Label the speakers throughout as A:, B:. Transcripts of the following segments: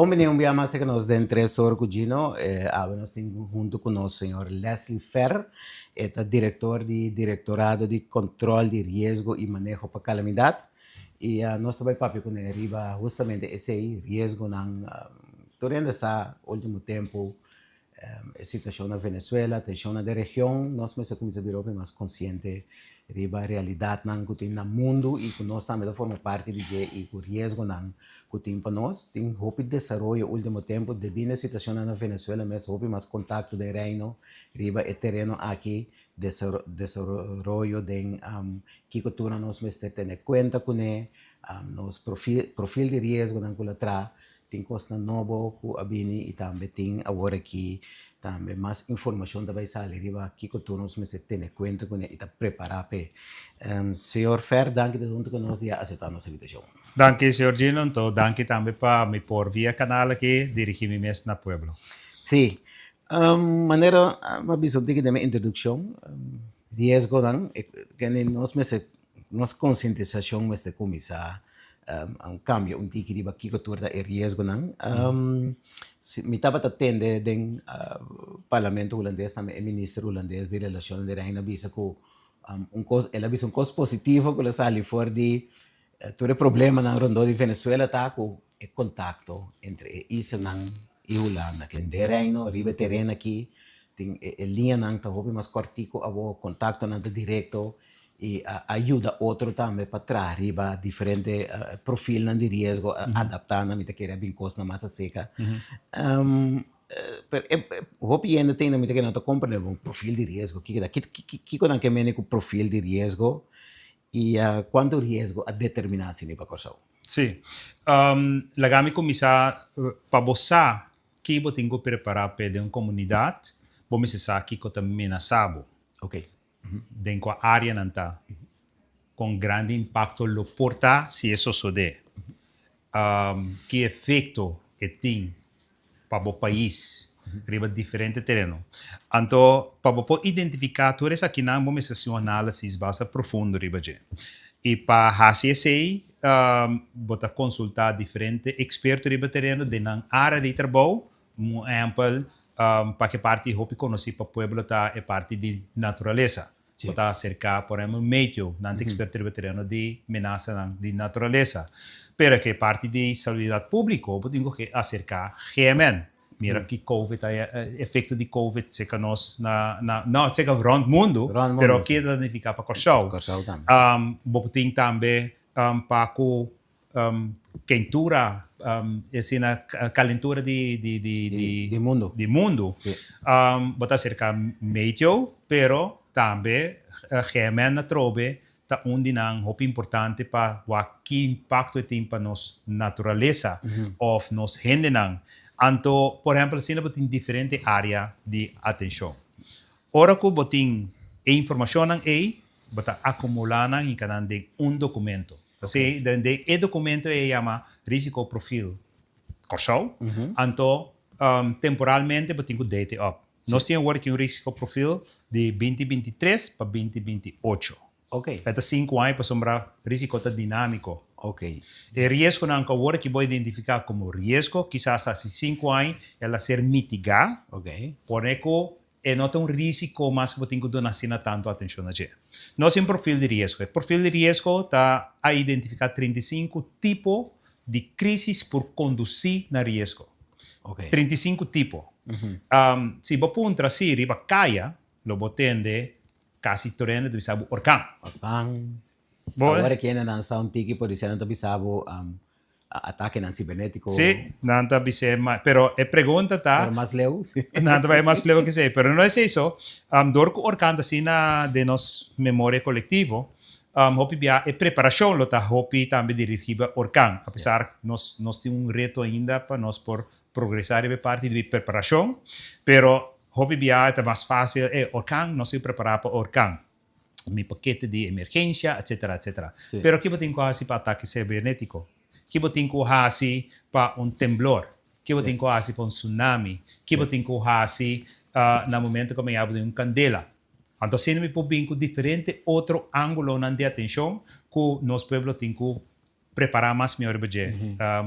A: Bom, un día más que nos den tres horas, Cugino. Nós temos junto com o senhor Leslie Ferr, diretor do Directorado de Controle de Riesgo e Manejo para Calamidade. E nós também papo com ele riba justamente esse aí, riesgo durante esse último tempo, a situação na Venezuela, a tensão na região, nós mesmo como se virou mais consciente riba a realidade que tem no mundo e que nós também formamos parte de e o risco que tem para nós. Tem hope de desenvolvimento último tempo, devido à situação na Venezuela, mas hope mais contato de reino, riba o terreno aqui, desenvolvimento de que cultura nós mesmo ter conta com ele, nos perfil de risco na cultura, tem coisa nova que abini e também tem agora aqui também mais informação da vai sair riba que cultura nós mesmo ter conta com ele e tá preparar para senhor Fer, danke de junto com nós de aceitar nossa invitação.
B: Danke, senhor Gino. Então, danke também para me pôr via canal aqui, dirigir-me mesmo na Pueblo.
A: Sim. Maneira, uma visão de minha introdução, riesgo que nós mesmo, nossa conscientização mesmo começar cambio tipo de cultura de riesgo me estava atendendo den parlamento holandês também o ministro holandês de relações de reina visa que ela visa coisa positivo que ela sai fora de todo problema na rondô de Venezuela tá com o contato entre Israel e Holanda que de reino riba terreno aqui tem linha não tá houve mais cortico abo contato não tá direto e ajuda outro também para trazer diferente perfil de risco, adaptando a minha queira bem coisa na massa seca. Hope ainda tem na minha queira não compreender um perfil de risco, que quando que mene com perfil de risco e quanto risco a determinar se para coisa.
B: Sim, lagami começar para você que você tem que preparar para uma comunidade, vamos dizer que você também sabo.
A: Ok.
B: Dentro da área nanta com grande impacto lo porta se isso sucede que efeito tem para o país riba diferente terreno então para poder identificar tudo isso aqui não vamos fazer uma análise base profundo riba je e para fazer isso bota consultar diferente expertos riba terreno de na área de trabalho um exemplo para que parte hopi conheci para pueblo tá é parte de natureza. Está cerca, por exemplo, meio, não tem experto veterano de ameaça de natureza. Pero que parte de saúde pública, eu tenho que acercar GMN. Mira que COVID, efeito de COVID, seca nós não seca rond mundo, pero que identificar para Corsau. Eu tenho também para com quentura, na calentura de mundo. Bota cerca meio, pero também GMN na trobe tá dinang hopi importante para o que impacto tem para nos natureza ou nos gente nang. Então, por exemplo, se nós temos diferente área de atenção. Ora que botin informação nang bota acumular nang ikanan de documento. Kasi de documento chama risco profil. Corsau. Então, temporalmente botin ko date up. Nós temos working risco profil de 2023 para 2028.
A: Ok.
B: Esta 5 anos para sombra risco dinâmico.
A: Ok.
B: O risco não que agora que vou identificar como risco, quizás há 5 anos ela ser mitigar.
A: Ok.
B: Porém, é não tem risco mais que tem que dar tanto atenção a gente. Nós temos perfil de risco. O perfil de risco está a identificar 35 tipos de crises por conduzir na risco.
A: Ok.
B: 35 tipos. Se você punta assim, riba caia, lo botende quase torrendo do sabe orcão.
A: Agora que ainda não está tiki por isso não sabe ataque não cibernético.
B: Sim, não está bem, pero a pergunta tá.
A: Pero mais leu.
B: Não está mais leu que sei, pero não é isso. Dor com orcão assim na de nos memória coletivo. Hopi bia e preparação lo tá hopi também dirigida orcão. Apesar nós temos reto ainda para nós por progressar em parte de preparação, pero hopi bia é mais fácil orcão nós se preparar para orcão. Mi paquete de emergência, etc, etc.
A: Sí.
B: Pero que botin ko hasi para ataque cibernético. Que botin ko hasi para temblor. Que botin ko hasi para tsunami. Que botin ko hasi na momento que me hablo de candela. Então, se não me põe com diferente outro ângulo de atenção que nós pueblo tem que preparar mais melhor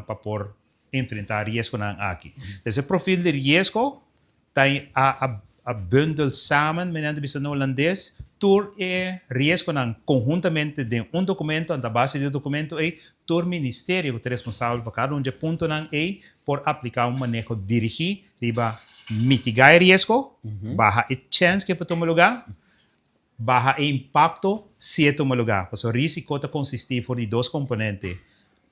B: para por enfrentar riesgo aqui. Esse perfil de risco tem a bundel samen, mediante bisa no holandês, tur riesgo conjuntamente de documento, na base do documento tur ministério que é responsável por cada ponto por aplicar manejo dirigir, riba mitigar riesgo, baja a chance que pode tomar lugar, baja o impacto se toma lugar. Porque o risco está consistir de dois componentes.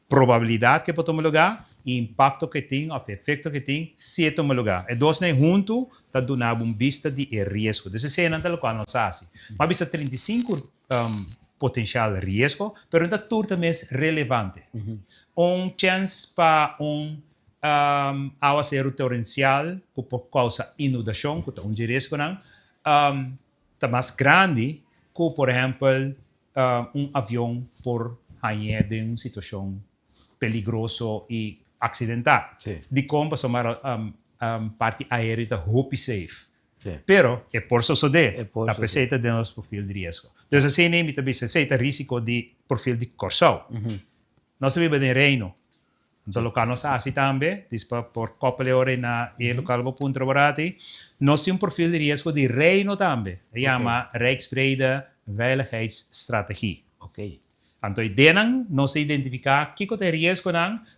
B: Probabilidade que pode tomar lugar e impacto que tem, ou efeito que tem, se toma lugar. E dois juntos, está dando vista de risco. Então, se não é o qual não sabe. Mas vista 35 potencial risco, mas não tudo também é relevante. Chance para água zero torrencial, que por causa inundação, que é risco, está mais grande que, por exemplo, avião por ganhar de uma situação peligrosa e acidental.
A: Sí.
B: De como somar parte aérea está hope safe.
A: Sí.
B: Pero é por suceder,
A: É por
B: a
A: suceder.
B: peseta de nosso perfil de risco. Então, assim, nem também se aceita risco de perfil de corso. Nós vivemos em reino. Então, local nós assim também, dispa por copa de hora na local vou punto trabalhar, nós temos perfil de risco de reino também. Chama Rijksbrede Veiligheidsstrategie.
A: Ok.
B: Então, ideia nós identificar que é risco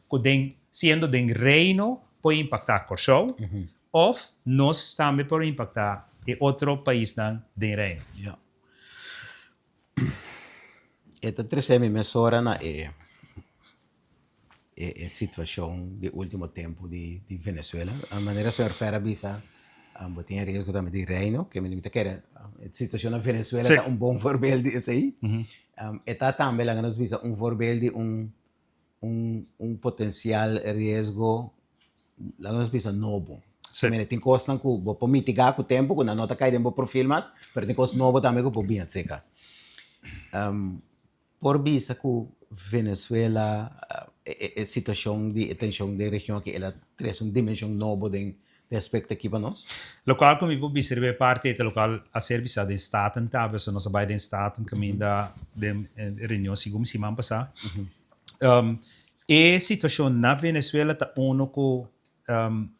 B: que sendo de reino pode impactar corso, ou nós também pode impactar outro país de reino.
A: Ja. Esta 13 emissora na situação de último tempo de Venezuela. A maneira que a Ferra visa, tem risco também de reino, que me limita que a situação na Venezuela
B: Sí.
A: é bom voorbeeld disso aí. Está também lá nos visa voorbeeld de potencial risco, lá nos visa novo.
B: Sí.
A: Tem coisas que vou mitigar com o tempo, quando a nota cai dentro do perfil, mas tem coisas novas também que vou bem seca. Por visa que Venezuela situação de tensão da região que ela traz dimensão nova de expectativa nós.
B: Local como eu observe parte do local a serviço de staten tabe, so nós vai de staten caminho da reunião segundo semana passada. E situação na Venezuela tá que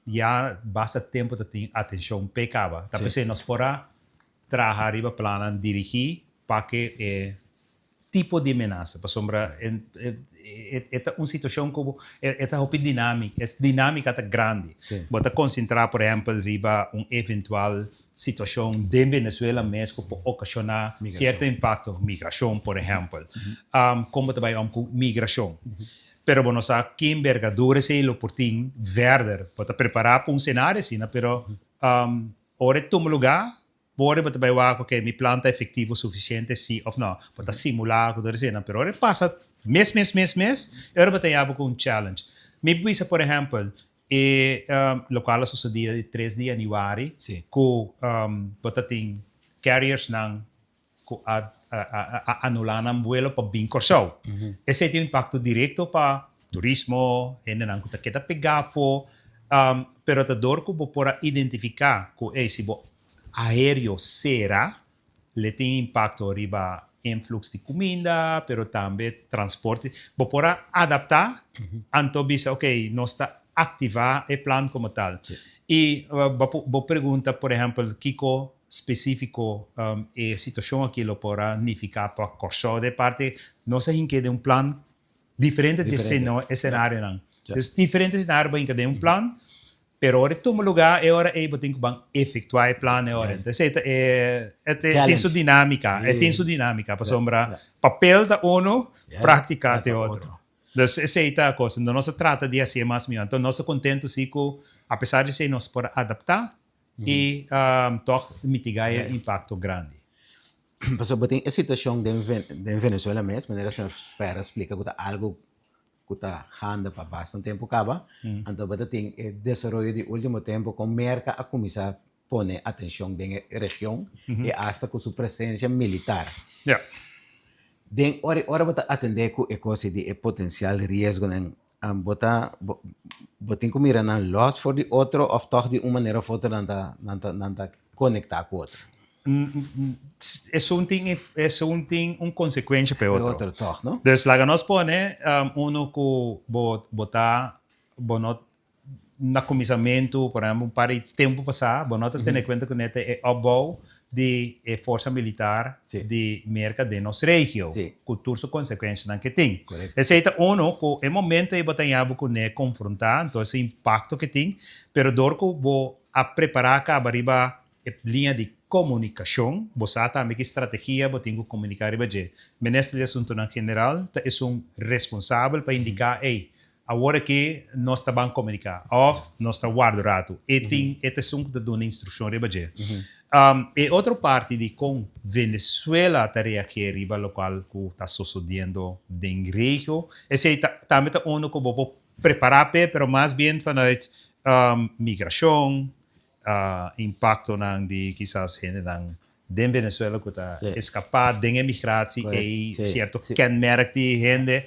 B: já basta tempo de ter atenção pecava. Tá pensando nós porá trabalhar arriba plano dirigir para que tipo de ameaça, para sombra é uma situação como é dinâmica é grande. Bota concentrar, por exemplo, riba eventual situação de Venezuela mesmo que pode ocasionar certo impacto, migração, por exemplo. Como também com migração. Pero bueno, sabe que envergadura se lo portin verder, para preparar para cenário assim, pero ora toma lugar. Pode bater que mi planta é efetivo suficiente, sim ou não. Pode simular, tudo assim, mas agora passa mês, agora bater com challenge. Me bisa, por exemplo, local sucedia de 3 de januário,
A: Sí.
B: que tem carriers que anular um vuelo para bem corso. Esse tem impacto direto para turismo, ainda que está pegado, pero a dor que pode identificar que se aéreo será, le tem impacto arriba influxo de comida, pero também transporte. Vou poder adaptar, então bisa, ok, nós está ativar o plano como tal. E vou perguntar, por exemplo, Kiko específico e situação aqui lo para unificar para corso de parte, nós a gente tem plano diferente de cenário não. Diferente cenário para cada plano. Pero ora toma lugar e ora é botem que vão efetuar o plano ora. Tem sua dinâmica, tem sua dinâmica para sombra papel da ONU, prática de outro. Então essa é a coisa. Então nós trata de assim mais melhor. Então nós contento se que apesar de ser nós para adaptar e toch mitigar o impacto grande.
A: Mas botem a situação de Venezuela mesmo, maneira que a Ferra explica que algo que está andando para bastante tempo acaba, então você tem o desenvolvimento de último tempo com merca a começar a pôr atenção na região e até com sua presença militar.
B: Yeah.
A: Den ora você atender com a coisa de potencial risco, você tem que mirar na loss for de outro ou toch de uma maneira ou outra não conectar com outro.
B: É um consequência para outro.
A: Outro toch, não?
B: Então, lá nós põe uno que botar bono na comissamento, por exemplo, para o tempo passar, bono ter em conta que é opbouw de força militar
A: Sim.
B: de merca de nossa região,
A: Sim.
B: com todas as consequências que tem.
A: Correto.
B: Esse é uno, que é momento de batalhar com né confrontar, então esse impacto que tem, pero dor que vou a preparar cá arriba linha de comunicação, você também que estratégia, você tem que comunicar riba je. Ministro de Assunto em geral, é responsável para indicar, agora que nós estamos a comunicar, ou nós estamos guardando rato. E tem esse assunto de dar instrução riba je. E outra parte de com Venezuela tarefa que riba local que está sucedendo em região, esse também é um que vou preparar, pero mais bem vanuit migração, impacto ng di quizás gente de Venezuela que está escapar de imigratie e certo kenmerk die gente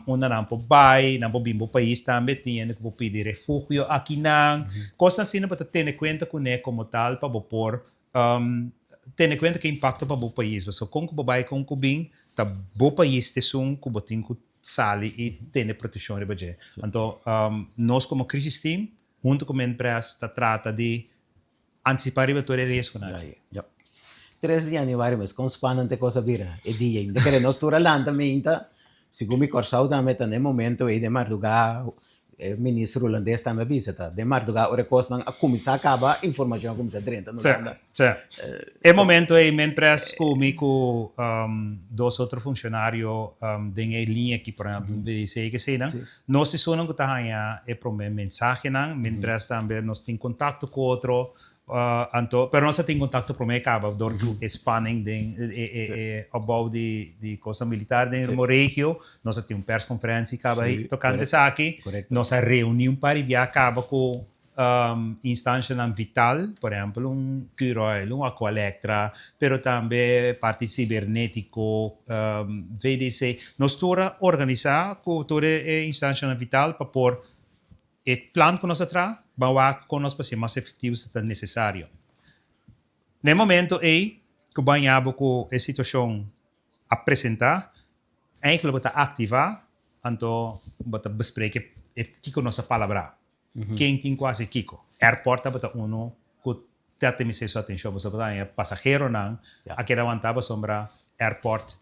B: una não po bay não po bimbo país também tinha que pedir refúgio aqui não coisa assim para ter em conta que é como tal para por ter em conta que impacto para o país mas com que bay com que bem tá bom país te sum que botin que sali e ter proteção de budget então nós como crisis team junto com a empresa trata de antecipar o risco na
A: 3 de januari, mas com spannende cosa vira. E dia, ainda que nós tura lantamenta, segundo me corsau também tá no momento e de madrugada, o ministro holandês também visita. De madrugada, o recurso a começar acaba informação como se 30 no Holanda.
B: É momento aí, minha empresa comigo dois outros funcionários de linha que por exemplo, VDC que sei não, nós se sonam que tá aí é para mensagem não, minha empresa também nós tem contato com outro pero nós temos contato para mim acaba door spanning de opbouw de coisa militar de uma região nós temos persconferência acaba aí tocando isso aqui nós reunião para ir acaba com instância vital por exemplo Curoi uma Aqualectra pero também parte cibernético VDC nós toda organizar com toda instância vital para pôr o plano que nós traz para que nós possamos ser mais efetivos se é necessário. No momento que banhamos com a situação apresentar, eigenlijk você ativar, então você bespreker o que nossa palavra. Quem tem quase Kiko. Airport você uno que tem sua atenção, você é passageiro não, aqui da vantagem sombra airport,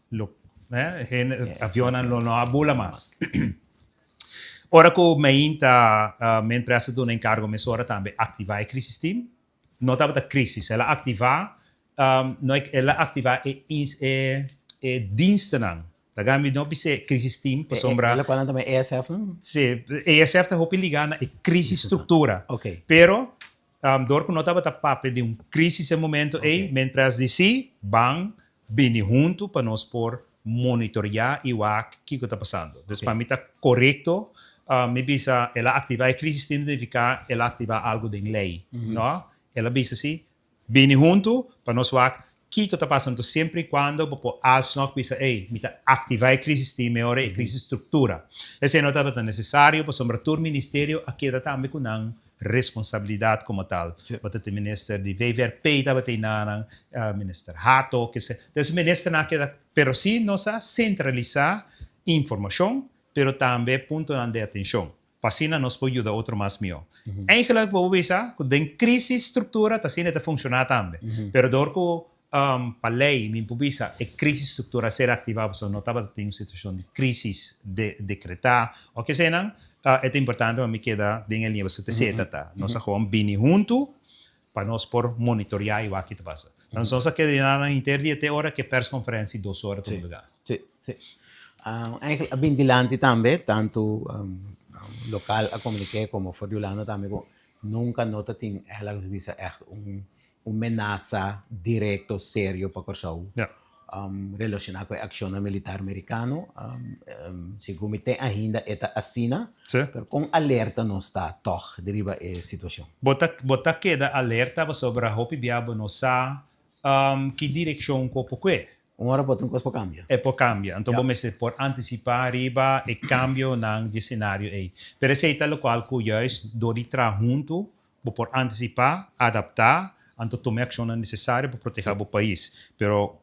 B: avião não abula mais. Ora que o minha empresa do encargo, mas ora também ativar a crise team, não estava da crise, ela ativar, ela ativar diensten não, da gami não precisa crise team, para sombra.
A: Ela quando também ESF não?
B: Sim, ESF está hopi ligar na crise estrutura.
A: Ok.
B: Pero dor que não estava da papel de crise nesse momento, minha empresa disse, bang, bem junto para nós por monitorear e o que está passando. Então, para mim está correto. Me bisa ela ativar a crise significa ela ativar algo de lei, não? Ela bisa assim, bem junto para nós o que está passando sempre quando por alsnog bisa me ativar a crise de melhor a crise estrutura. Esse não estava necessário para sombra todo ministério aqui era também com uma responsabilidade como tal. Para o ministro de VVRP estava tendo ministro Hato que se, então ministro naquela, pero sim nós centralizar informação pero também ponto de atenção. Pasina nos pode ajudar outro mais meu. Eigenlijk vou ver que den crise estrutura tá sendo funcionar também. Pero dor que para lei me pubisa a crise estrutura ser ativada, so não estava tendo situação de crise decretar, o que seja não, é importante para me queda den linha você te tá. Nós gewoon bem junto para nós por monitorear o que está passando. Então nós aqui na interdia até hora que persconferência 2 horas todo lugar.
A: Sim. Eigenlijk abindilante também, tanto local a comunicar como for Yolanda também, nunca nota tem ela visa echt ameaça direto sério para Corsau. Relacionado com a ação militar americano, segundo tem ainda esta assina, pero com alerta não está toch deriva a situação.
B: Bota queda alerta sobre a hopi biabo não sa que direção copo que
A: Uma hora pode coisa para cambiar.
B: É por cambio. Então, vamos por antecipar riba e cambio de cenário aí. Pero esse é tal qual que juist door die tra junto, por antecipar, adaptar, então tomar ação necessária para proteger o país. Pero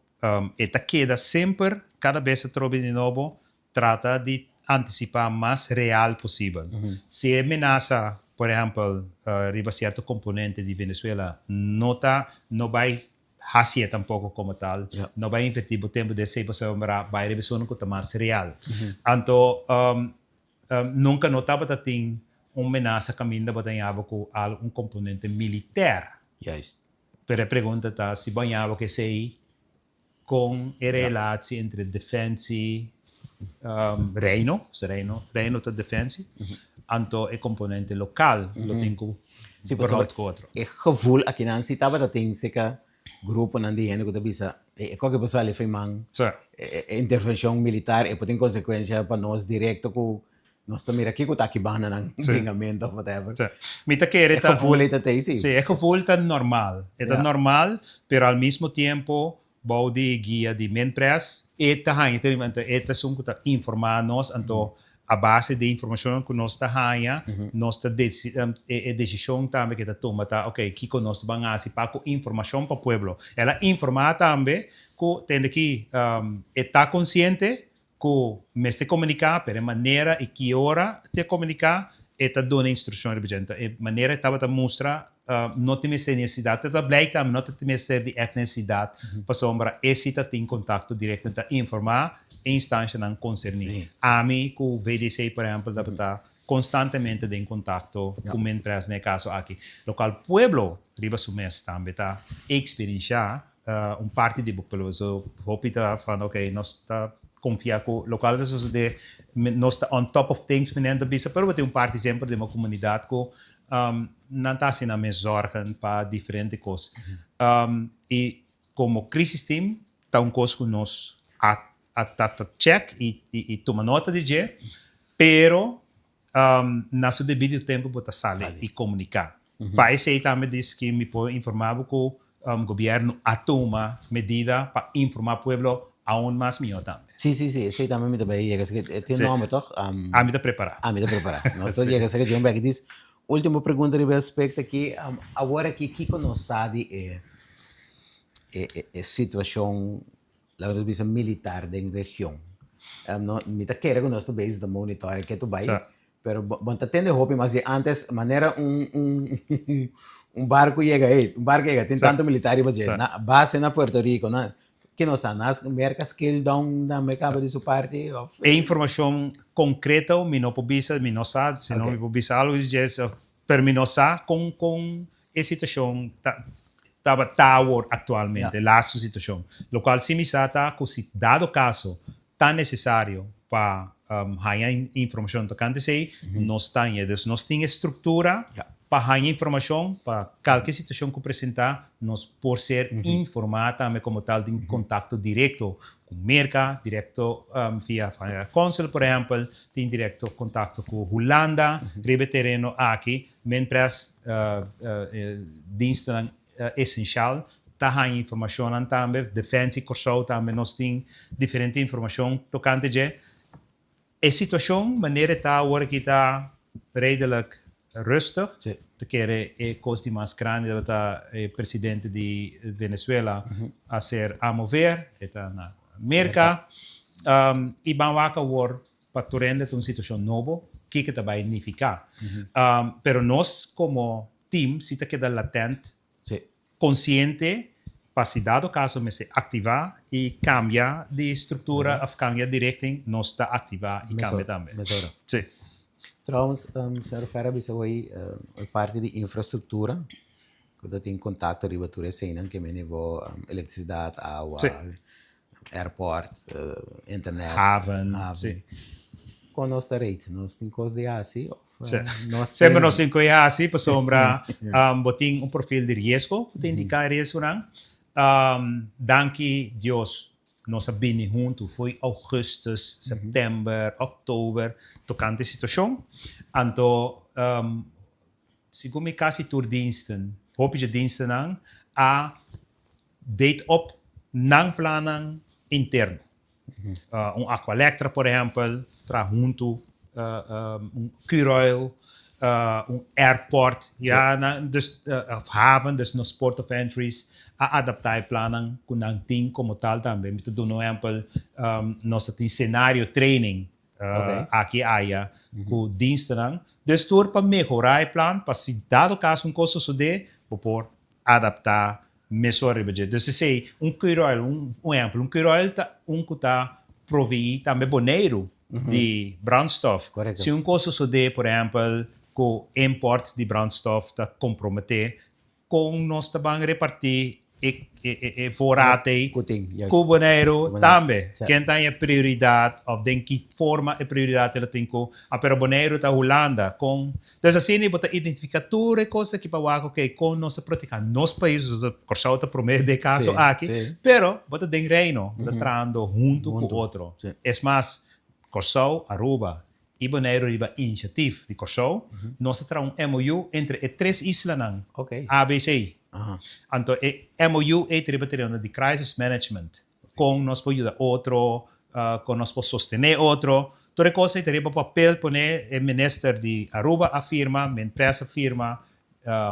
B: esta queda sempre, cada vez que trobe de novo, trata de anticipar más real posible. Si amenaza, por ejemplo, arriba cierto componente de Venezuela, no va a hacer tampoco como tal, no va a invertir el tiempo de ese para va a revisar una cosa más real. Entonces, nunca notaba que tinha uma ameaça caminho banhava com algum componente militar.
A: Juist.
B: Pero a pergunta está se banhava que sei com a relação entre defesa reino da defesa, então é componente local, lo tenho
A: Sí,
B: verhoud com outro.
A: het gevoel, als je dan ziet, dat ding zeker groepen aan die ene que bisa, qualquer pessoa ali foi man, intervenção militar, e tem consequência para nós direto com nós também aqui com aqui bana ng bringamento ou whatever.
B: Mita querer
A: É gevoel het dat is.
B: Sí, é gevoel está normal. Está normal, pero al mismo tiempo bouw die guia de menpres eta hanya eta sung ta informar nós então a base de informação que nós tá hanya nós tá decisão também que tá toma tá ok que nós vamos para com informação para o pueblo ela informar também que tem que está consciente que me se comunicar per maneira e que hora te comunicar eta dona instrução de gente e maneira estava tá mostrar não tem mais necessidade, então blijkt dat não tem mais de echt necessidade para sombra esse tá tem contato direto para informar a instância não concernir. A mim com o VDC por exemplo da tá constantemente em contato com a empresa no caso aqui. Local pueblo riba sumes também tá experienciar parte de pueblo so hope tá falando ok nós tá confiar com local de nós tá on top of things menendo bisa pero tem parte sempre de uma comunidade com não está sendo me zorgen para diferentes coisas. E como crisis team, está coisa que nós a check e toma nota de je, pero na seu devido tempo botar sala e comunicar. Para isso aí também diz que me pode informar que o governo toma medida para informar o povo aún mais melhor também.
A: Sim, isso aí também me também chega que tem nome toch?
B: A me da preparar.
A: A me da preparar. Nós tô chega que John Beck diz última pergunta de respeito aqui agora que nós sabe é situação lá no bisa militar da região não me tá querendo que nós tô base da monitor que tu vai pero bom tá tendo hope mas antes maneira barco chega tem tanto militar e na base na Puerto Rico na que nós nas mercas skill down da mercado de sua parte
B: é informação concreta me não pobisa me não sabe se não me pobisa algo diz pero me não sabe com a situação estava tower atualmente la situação lo qual se me sabe que se dado caso tão necessário para ganhar informação tocante sei nós temos nós temos estrutura para ganhar informação para qualquer situação que apresentar nós por ser informar também como tal em contato direto com merca direto via consul por exemplo tem direto contato com Holanda ribe terreno aqui mentras diensten essencial tá ganhar informação também defensa e corso também nós tem diferente informação tocante de a situação maneira tá agora que tá redelijk rustig. Te keren e costi mais grande dat o presidente de Venezuela a ser a mover eta na América e van waka war para torrende uma situação nova que vai significar. Pero nós como team se te queda latente, consciente para se dado caso me se ativar e cambiar de estrutura ou cambiar de richting, nós está ativar e cambia também. Sim.
A: Trouwens, senhor Ferra, bisa hoy parte de infraestrutura, que tem contato riba turesena, que me nevo eletricidade, água, airport, internet,
B: haven.
A: Com nós da rede, nós tem coisa de assim,
B: sempre nós tem coisa assim, para sombra, botin perfil de risco, que indica risco não, danke Deus. Nós sabemos juntos, foi augustus, setembro, outubro, tocante a situação. Então, segundo me quase tour diensten, hoop je diensten aan, a date op nang plannen interno. Aqualectra, por exemplo, tra junto, Curoil, airport, dus haven, dus no port of entries, a adaptar plannen com nang team como tal também. Então, no exemplo, nós temos cenário training
A: Ok.
B: aqui haya com diensten lang. Dus door para melhorar o plano, para se dado caso coisa suceder, por adaptar melhor o budget. Dus se cuiroil, exemplo, cuiroil tá que tá proveir também boneiro de brandstof.
A: Correcto.
B: Se coisa suceder, por exemplo, com import de brandstof tá comprometer, com nós também repartir voorraad
A: Kuting, juist.
B: com boneiro
A: Boneiro,
B: também.
A: certo.
B: Quem tem a prioridade, ou tem que forma a prioridade ela tem com a pero boneiro da Holanda com. Então assim ele bota identificador e coisa que para ok com nossa prática nos países corção tá prometer de caso
A: Sim,
B: aqui,
A: sim.
B: pero bota den reino, trando junto com
A: Junto,
B: outro.
A: sim.
B: É mais corção Aruba e boneiro riba iniciativa de corção, nós temos MOU entre três islas
A: Ok.
B: ABC.
A: Ajá.
B: Então, MOU é tributário de crisis management. Com nós pode ajudar outro, com nós pode sostener outro. Toda coisa é ter papel poner o ministro de Aruba a firma, a empresa firma,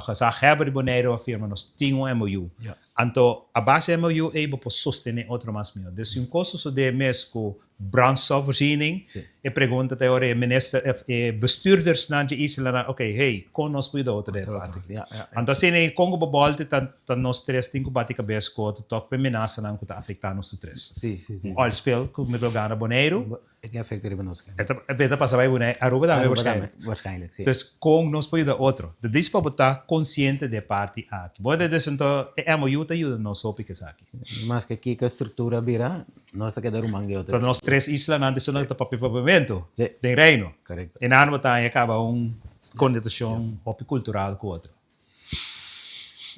B: gezagheber de Bonaire a firma, nós temos MOU.
A: Ja.
B: Então, a base MOU é para sostener outro mais meu. Dus um custo de mês com brandstofvoorziening.
A: Sim.
B: E pergunta até agora, minister, bestuurders na de isla, ok, hey, com nós pode outro de parte.
A: Ja, ja, ja.
B: Então, se nem Congo babalte, tá nós três tem que bater cabeça com o toque menaça não que tá afetando nós três.
A: Sim, sim, sim.
B: All spel com o lugar na Boneiro,
A: É que afeta a nós.
B: é beta passar vai Boneiro, Aruba também waarschijnlijk.
A: Waarschijnlijk, sim.
B: Dus com nós pode dar outro. De dis para botar consciente de parte aqui. Bom, dus então, MOU te ajuda nós hopi que aqui.
A: Mas que aqui a estrutura vira, nós está quedando mangue outra.
B: Então, nós três islas não de sonar para pavimento,
A: Sim.
B: de reino.
A: Correcto.
B: E na botar acaba condição hopi cultural com outro.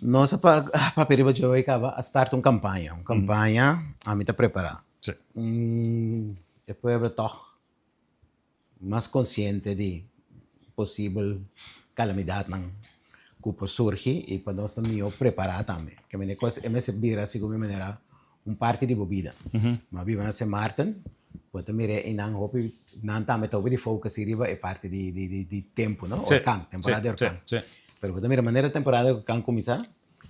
A: Nós para periba de hoje acaba a start uma campanha a mim tá preparar.
B: Sim.
A: O povo toch mais consciente de possível calamidade não que surge e para nós também preparar também. Que me coisa é me vira assim como maneira parte de bebida. Mas viva na Martin, quando também é não hope não também tô de focus riba é parte de tempo, não?
B: Sim.
A: Orkan, temporada
B: Sim,
A: orkan.
B: sim, sim.
A: Pero também a maneira temporada que can começar,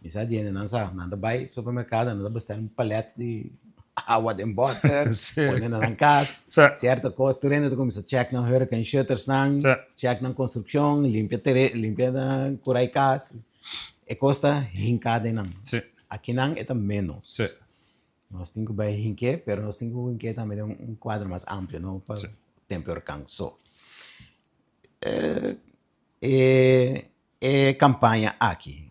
A: misa dia não sa, nada vai supermercado, nada bastar palete de água de water,
B: Sim.
A: põe na casa,
B: Sim.
A: certo? Coisa, tu ainda começa a check na hurricane shutters nang,
B: Sim.
A: check na construção, limpia na curai casa, e costa hincada nang.
B: Sim.
A: Aqui nang é menos.
B: Sim.
A: Nós temos que vai hinque, pero nós temos que hinque também quadro mais amplo, não? Para
B: Sim.
A: tempo orkan só. Campanha aqui.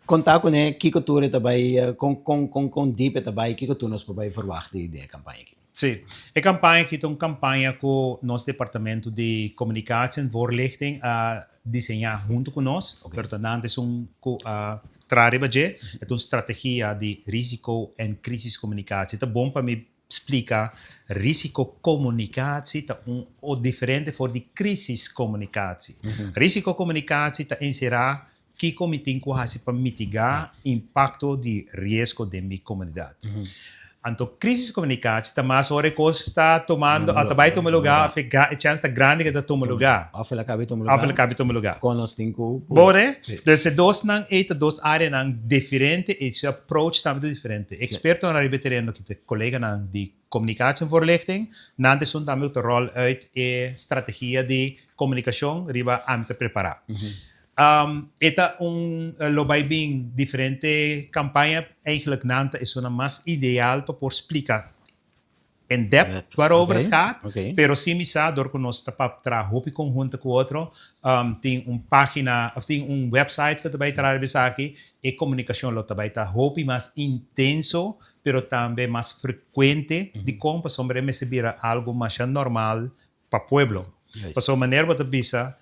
A: Contar com né que cultura também com deep também que cultura nós podemos verwachten de campanha aqui.
B: Sim. A campanha aqui é uma campanha que o nosso departamento de comunicação e voorlichting a desenhar junto conosco. Portanto, é é uma estratégia de risco e crise comunicação. É bom para me explicar risco comunicatie tá o diferente voor die crisis comunicatie. Risco comunicatie tá encerrar que comitê quase para mitigar impacto de risco de minha comunidade. Então, crise comunicatie tá mais hora que está tomando, até tomar lugar, a chance grande que tomar lugar.
A: Afela cabe tomar lugar.
B: Afela cabe tomar lugar.
A: Com nós temos
B: Bore, dus dos nang ete dos áreas nang diferente e se approach também diferente. Experto na ribeterendo que te collega nang de comunicatie voorlichting, nan de sun também o rol uit e strategia de comunicação riba am te preparar. Eta lobby bing diferente campanha eigenlijk nanta is una mais ideal para por explicar in depth waarover het gaat.
A: Okay.
B: Pero sim isa door que nós tra hopi conjunto com outro tem página of tem website que também tra aqui e comunicação lo também tá hopi mais intenso pero também mais frequente de como sobre receber algo mais normal para pueblo.
A: Yes.
B: Para maneira bota bisa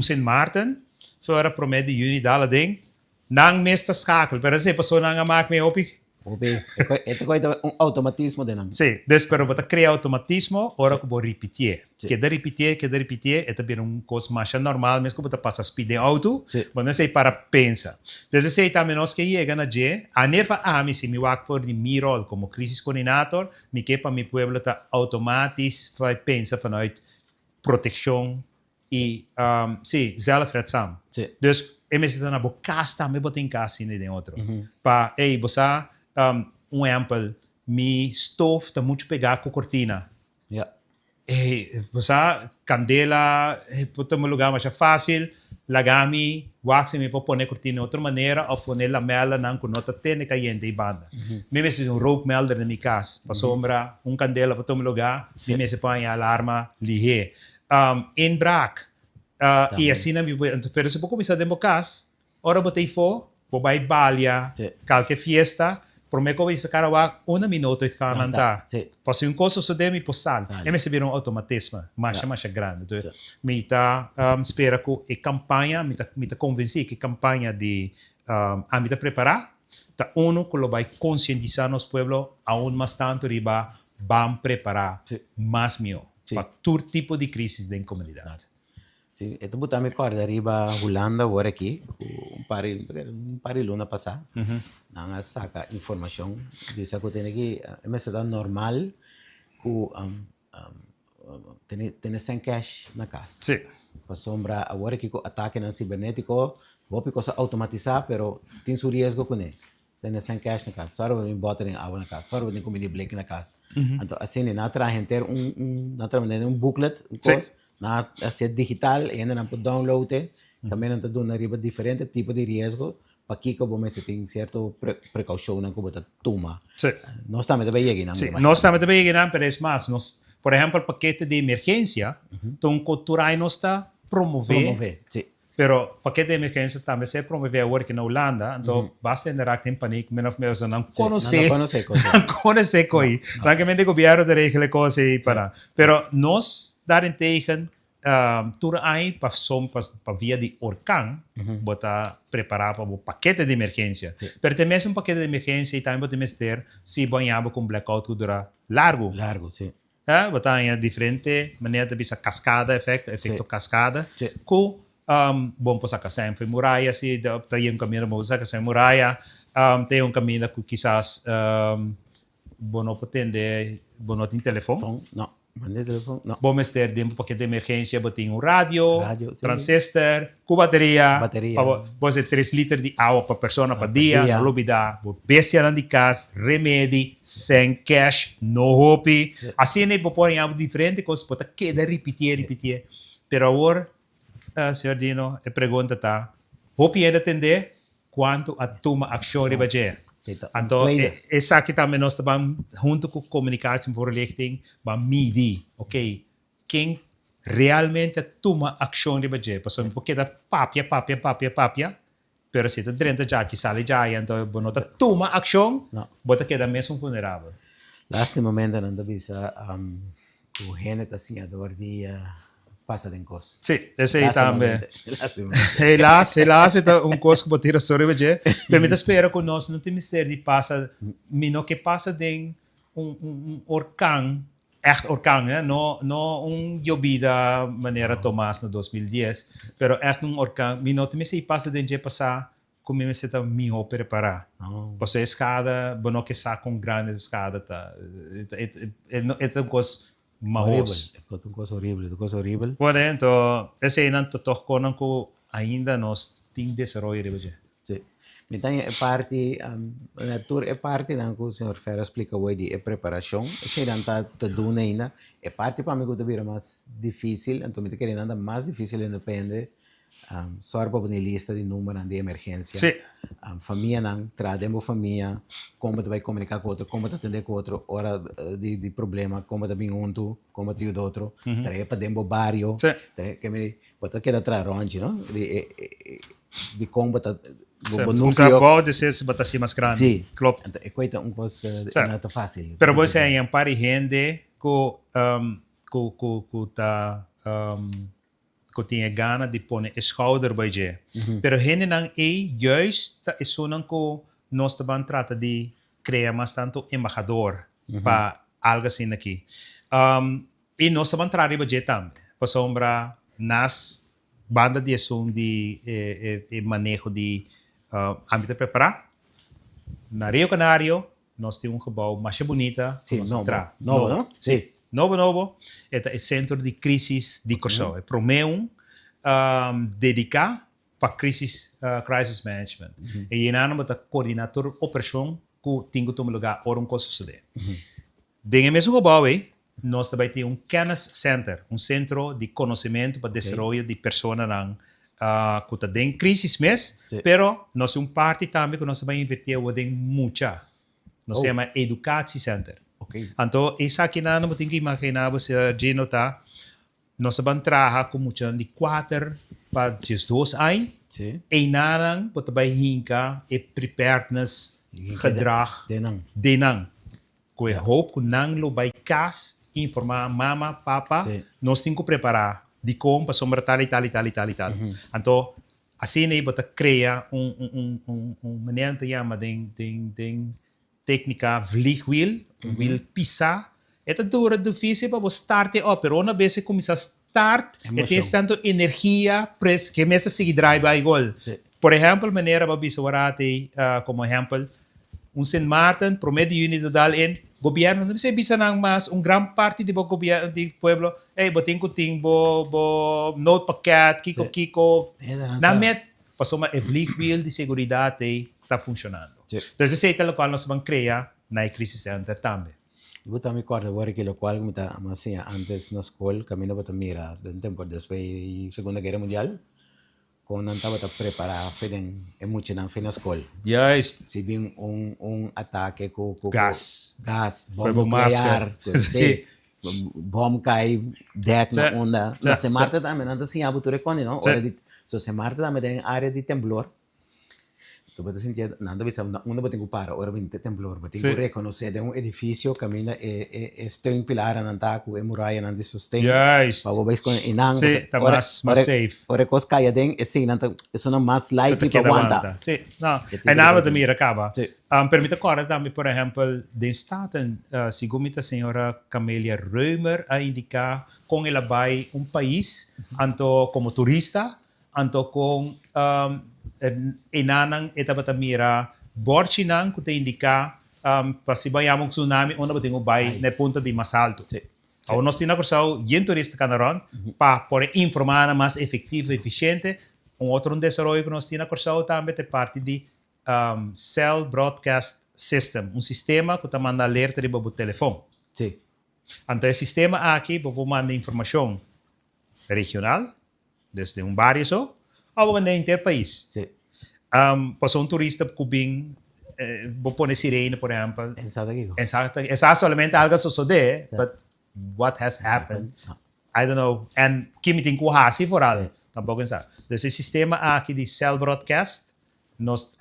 B: Sint Maarten voor promet de juni dala ding nang nesta schakel pero se passou nang maak me hopi.
A: Ope, ito ko ito automatismo din ang.
B: Sim, pero para criar automatismo, ora que vou repetir.
A: Sim.
B: Queda repetir, é também coisa mais normal, mesmo que você passa speed em auto,
A: Sim.
B: mas não sei para pensar. Desde sei também nós que chega na G, a nerva a mim se me work for de mi rol como crisis coordenator, me que para mi pueblo tá automatisch vai pensar vanuit proteção e sim, zelfredzaam.
A: Sim.
B: Dus, e me zitten na bokaas também botem casa in de outro. Pa, ei, bosa exemplo, mi stove está muito pegar com cortina.
A: Yeah.
B: Você candela, puta um lugar mais fácil, lagami, wax me para pôr cortina de outra maneira, ou pôr la mela não com nota tene caiente e banda. Mesmo se um rope melder na minha casa, para sombra, candela para todo lugar, mesmo se põe a alarma lihe. Em brac, e assim na minha, pero se pouco começar a casa, ora botei fo, bobai balha, qualquer fiesta, prometo que esse cara vai 1 minuto e ficar andar. Posso um coisa só de me postar. E me se um automatismo, mais grande. Então, me tá espera que a campanha, me tá convencer que a campanha de a me tá preparar, tá que vai conscientizar nos pueblos aún mais tanto riba, vão preparar mais meu para todo tipo de crise da comunidade.
A: Sim, ito buta mi corda riba Holanda agora aqui, um pari luna passada, nanga saca informação disse que tem aqui, é mais normal que tem sem cash na casa.
B: Sim.
A: Para sombra agora que o ataque não cibernético, vou coisa automatizar, pero tem seu risco com ele. Tem sem cash na casa, só vou botar em água na casa, só vou comida black na casa. Então assim, na traje ter um booklet, coisa. Na assim digital ainda não pode download também não está dando riba diferente tipo de risco para que como se tem certo precaução não como toma nós também também aqui não
B: nós também também aqui pero es más nós por exemplo paquete de emergência então cultura nós está promover pero paquete de emergência também se promover agora aqui na Holanda então basta entrar em pânico menos não conhecer coi francamente o governo de regele coisa e para pero nós daarentegen, toer aí para via de orkan, bota preparar para o paquete de emergência. Pero tem mesmo paquete de emergência e também podemos ter se banhava com blackout que dura largo.
A: Largo, sim.
B: Bota em diferente maneira de bisa cascada, efeito cascada. Com bom para sacar sempre muralha, se tem caminho para usar sempre muralha, tem caminho que quizás bom não pretende, bom não tem telefone.
A: Não. No.
B: Vamos ter dentro do paquete de emergência, botem um rádio transistor, com bateria. Você 3 litros de água para pessoa para dia, não olvidar. Bestia na de casa, remédio, sem cash, no hope. Assim, né, pôr em algo diferente, coisa para queda repetir. Pero agora, senhor Dino, a pergunta tá, hope ainda entender quanto a toma ação de bater. Então, essa aqui também nós estamos junto com a comunicação por lichting, vamos medir, ok? Quem realmente toma ação de budget, porque da papia, pero se tu drenta já que sale já, então não toma ação, bota que da mesmo vulnerável.
A: Last momento não bisa o gente assim ador de passa de coisa.
B: Sim, esse aí também. Helaas, coisa que botar sobre o budget. Permita esperar que nós não temos ser de passa, mino que passa de orkan, echt orkan, né? Não jobida maneira Tomás no 2010, pero echt orkan, mino temos se passa de je passar como me se tá miho preparar. Você escada, bono que sa com grande escada tá. É coisa
A: horrível, coisa horrível.
B: Bueno, então, esse aí não tocou não que ainda nós temos desenvolvido hoje.
A: Sim. Então, é parte, na tour é parte não que o senhor Ferreira explica hoje de preparação. Esse não está tudo ainda. É parte para mim que vira mais difícil. Então, me querendo ainda mais difícil depende. Só para a lista de números de emergência.
B: Sim.
A: Família não, trazemos família, como tu vai comunicar com outro, como tu atender com outro, hora de problema, como tu vem junto, como tu ajuda outro, trazer para dentro do bairro, que me botar que atrás onde, não? De como tu
B: núcleo. Pode ser se botar assim mais grande.
A: Sim.
B: Klopt.
A: É coisa não é tão fácil.
B: Pero você é um par de gente que tá que tinha gana de pôr schouder bij je. Pero gente não é juist isso não que nós também trata de criar mais tanto embaixador para algo assim aqui. E nós também trata de je também. Para sombra nas banda de som de manejo de âmbito preparar. Na Rio Canário nós temos gebouw mais bonita.
A: Sim, novo, não? Sim.
B: Novo, é o centro de crisis de Kosovo. É Promeu dedicar para crisis management. E aí nós temos coordenador operação que tenho tomar lugar ou coisa suceder. Dentro mesmo gebouw, nós também temos Kennis Center, centro de conhecimento para desenvolvimento de pessoas que está em crise mesmo, pero nós parte também que nós também investimos em muita. Nós chama Education Center. Então, isso aqui não tem que imaginar, você Gino tá, nós vamos trabalhar com muita de 4 para 2 anos, e nada, para também hinka e preparedness, gedrag, denang. Que hoop que não lo vai cas, informar mama, papa, nós temos que preparar de como para sombra tal. Então, assim aí você cria maneira que chama de técnica vliegwiel, wiel pisar. É dura difícil para você starten op, pero uma vez que começa a start, tem tanto energia que começa a seguir drive igual. Por exemplo, maneira para biswarate, como exemplo, Sint Maarten, promedio unit total en gobyerno, não sei bisa nang mas gran parte de gobyerno de pueblo, botin ko ting bo note packet, kiko, na met passou uma vliegwiel de seguridade está funcionando. Então, esse é o qual nós vamos criar na crise center também.
A: Eu também recordo agora que o qual me tá assim antes na escola, caminho para mira, de tempo depois Segunda Guerra Mundial. Quando não estava preparado, é muito na escola.
B: Yes.
A: Se vem ataque com
B: gás,
A: bomba nuclear, bomba cai, deck na onda. Na Semarta também, não assim, a butura com não. So Semarta também tem área de temblor. Tu pode sentir, nada bisa, uma botinho para, ora vem temblor, botinho reconhecer de edifício, caminha é um pilar não tá com muralha não de sustento.
B: Yes.
A: Para vocês com inang.
B: Sim, tá mais safe.
A: Ora cos caia den, assim não tá, isso não mais light para aguentar.
B: Sim, não. É nada de mira acaba. Permita agora também, por exemplo, de Staten, segundo a senhora Camélia Reumer a indicar com ela vai país, anto como turista, anto com inanang eta mira borchinang que te indica para se banhar um tsunami onde você tem vai na ponta de mais alto. Ao nós temos acusado yen turista canaron para poder informar mais efetivo e eficiente. Outro desenvolvimento que nós temos acusado também é parte de Cell Broadcast System, sistema que te manda alerta de o telefone. Então, esse sistema aqui você manda informação regional desde barrio só ou mandar interpaís. Passou turista que vem, vou pôr sirene, por exemplo. Essa solamente algo sucede, but what has happened? I don't know. And kimi tem kuhasi for all. Tampouco sabe. Esse sistema aqui de cell broadcast nos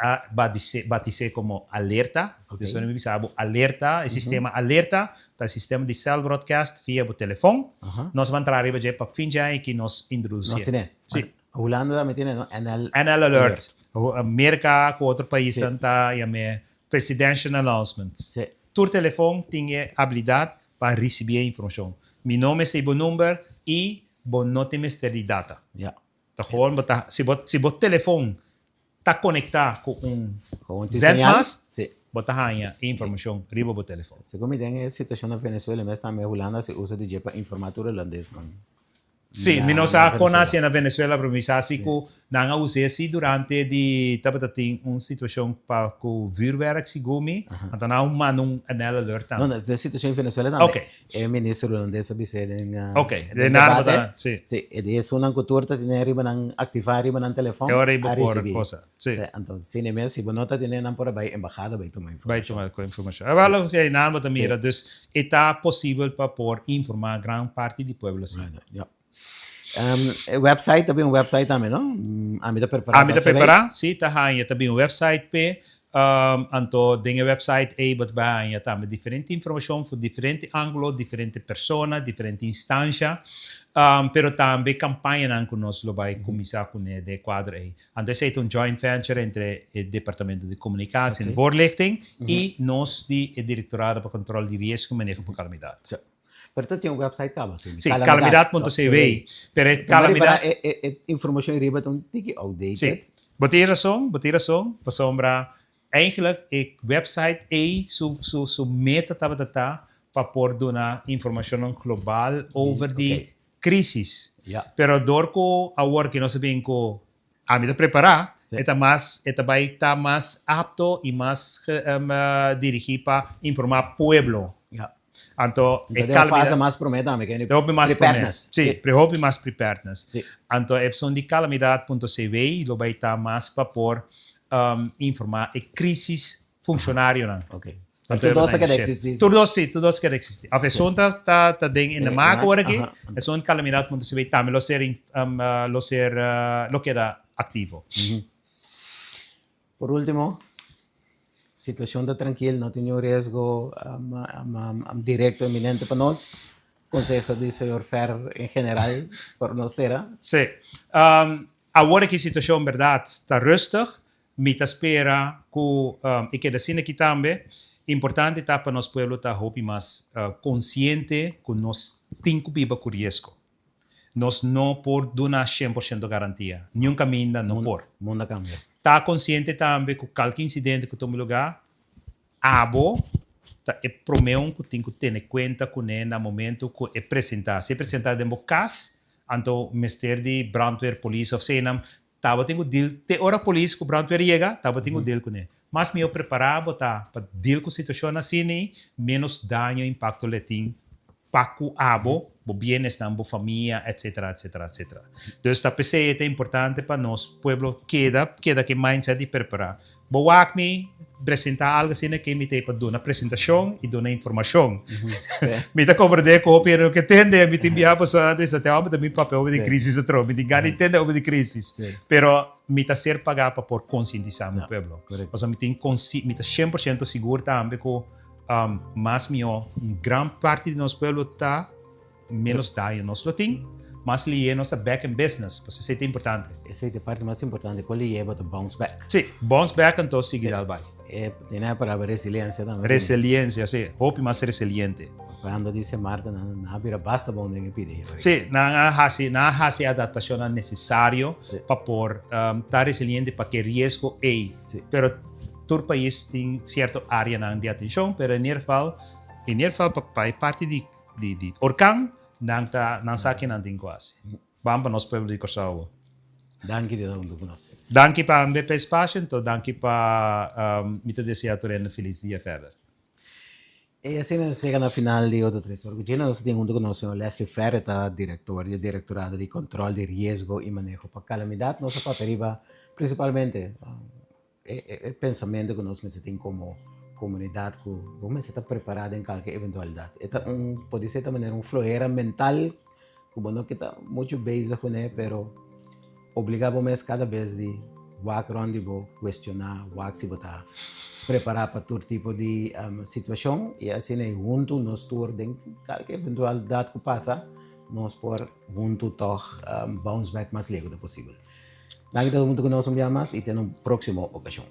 B: batize como alerta. Isso não me sabe. Alerta, o sistema alerta, o sistema de cell broadcast via o telefone. Nós vamos entrar arriba para fim de que nos introduzir.
A: Sim. Holanda também tem, não?
B: NL Alert. América com outro país tenta chamar Presidential Announcements. Tu telefone tem a habilidade para receber a informação. Meu nome é o número e não tem mistério de data. Se o telefone está conectado com Zmast, bota a informação riba do telefone.
A: Se como tem a situação na Venezuela, mas também a Holanda se usa de para informar o holandês.
B: Sim, mi non sa conosce na Venezuela, pero mi sa si ko nanga usesi durante di tapatating situação para ko vuurwerk si gumi, at na manong anel alert.
A: Não, a situação em Venezuela também.
B: Okay.
A: É ministro holandês abisé den.
B: Okay, de nada bata.
A: Sim. Sim, e de isso não cultura tem riba nang ativar riba nang telefone.
B: É hora ibo por coisa. Sim.
A: Então, se nem mesmo se bonota tem nan por vai embajada vai tomar informação.
B: Vai tomar com informação. Agora se nada bata mira, dus está possível para por informar gran parte do povo assim.
A: Website também website também, não? Amida
B: preparar, sim, tá aí também website pe, anto dengue website aí bot bahia também diferente informação por diferente ângulo, diferente persona, diferente instância, pero também campanha nan conosco lo vai começar com de quadro aí. Anto esse é joint venture entre o departamento de comunicação e voorlichting e nós de Directorado para Controle de Risco e Manejo de Calamidade.
A: Pero tem um website cá,
B: sim. Sim, calamidade.cv. Pero calamidade
A: é informação riba tão tiki outdated.
B: Sim. Botir razão, para sombra. Eigenlijk é website é su meta para por dar informação global over de crisis. Pero door ko a work que nós sabemos que a mim preparar
A: Sí.
B: Esta vai está más apto y más dirigido para informar pueblo.
A: Ja.
B: Anto,
A: Então, deu fase mais prometa, me que
B: Prehoop mais
A: preparedness.
B: Sim, prehoop mais preparedness.
A: Sim.
B: Anto, opção de calamidade.cv, lo vai estar mais para por informar a crisis funcionário.
A: Ok.
B: Anto,
A: Tudo isso que existe.
B: Tudo que existe. A versão está dentro da marca agora aqui, é só calamidade.cv também lo que era ativo.
A: Por último, situação está tranquila, não tem risco direto iminente para nós. Consejo do Sr. Fer em geral, por nós será.
B: Sim. Agora que a situação, verdade, está rustig, me espera que que assim aqui também, importante está para nós pueblo estar mais consciente que nós temos que viver com risco. Nós não por dar 100% garantia. Nenhum caminho não por.
A: Mundo cambia.
B: Está consciente também que qualquer incidente que tome lugar, é promeu que tem que ter em conta que no momento que é apresentar. Se apresentar dentro do caso, então o Ministério de Brandweer, Polícia ou Senam, estava tendo deal. Te hora polícia que o Brandweer chega, estava tendo deal com ele. Mas me preparava para deal com a situação assim, menos dano e impacto letim para o abo, o bem-estar da família, etc, etc, etc. Então, esta PC é importante para nós, pueblo, queda que mindset de preparar. Boa me apresentar algo assim que me tem para dar uma apresentação e dar uma informação. Me está compreendendo que o opero que tende a me enviar para até agora também papel de crise atrás, me diga entende over de crise. Pero me está ser pagar para por conscientizar o pueblo. Ou seja, me está 100% seguro também que mas grande parte de nosso pueblo está menos daño nós lo tem, mas ele é nossa back in business, porque isso é importante.
A: Essa é a parte mais importante, quando ele leva a bounce back.
B: Sim, bounce back então seguir al vai.
A: Tem a palavra resiliência também.
B: Resiliência, sim, hope mais resiliente.
A: Quando diz Marta, não vira basta bom de pedir.
B: Sim, não há adaptação necessária para por estar resiliente para que risco é. Pero todo país tem certa área de atenção, pero em geral para parte de orkan não sabe que não tem quase. Vamos para nosso povo de Kosovo.
A: Danke de dar conosco.
B: Danke para o espaço, então danke para me desejar um feliz dia verder.
A: E assim nós chegamos na final de outro três orgulhos. Nós temos junto conosco o Leslie Ferrer, diretor do Diretorado de Controle de Riesgo e Manejo para Calamidade. Nossa papel principalmente é pensamento que nós temos como comunidade, que vamos estar preparados em qualquer eventualidade. Pode ser também uma flueira mental, que não está muito bem com ele, mas obrigamos cada vez de walk around, questionar, walk se botar preparar para todo tipo de situação e assim junto nós tour em qualquer eventualidade que passa, nós por junto toch bounce back mais rápido possível. Danke todo mundo que nos envia mais e até uma próxima ocasião.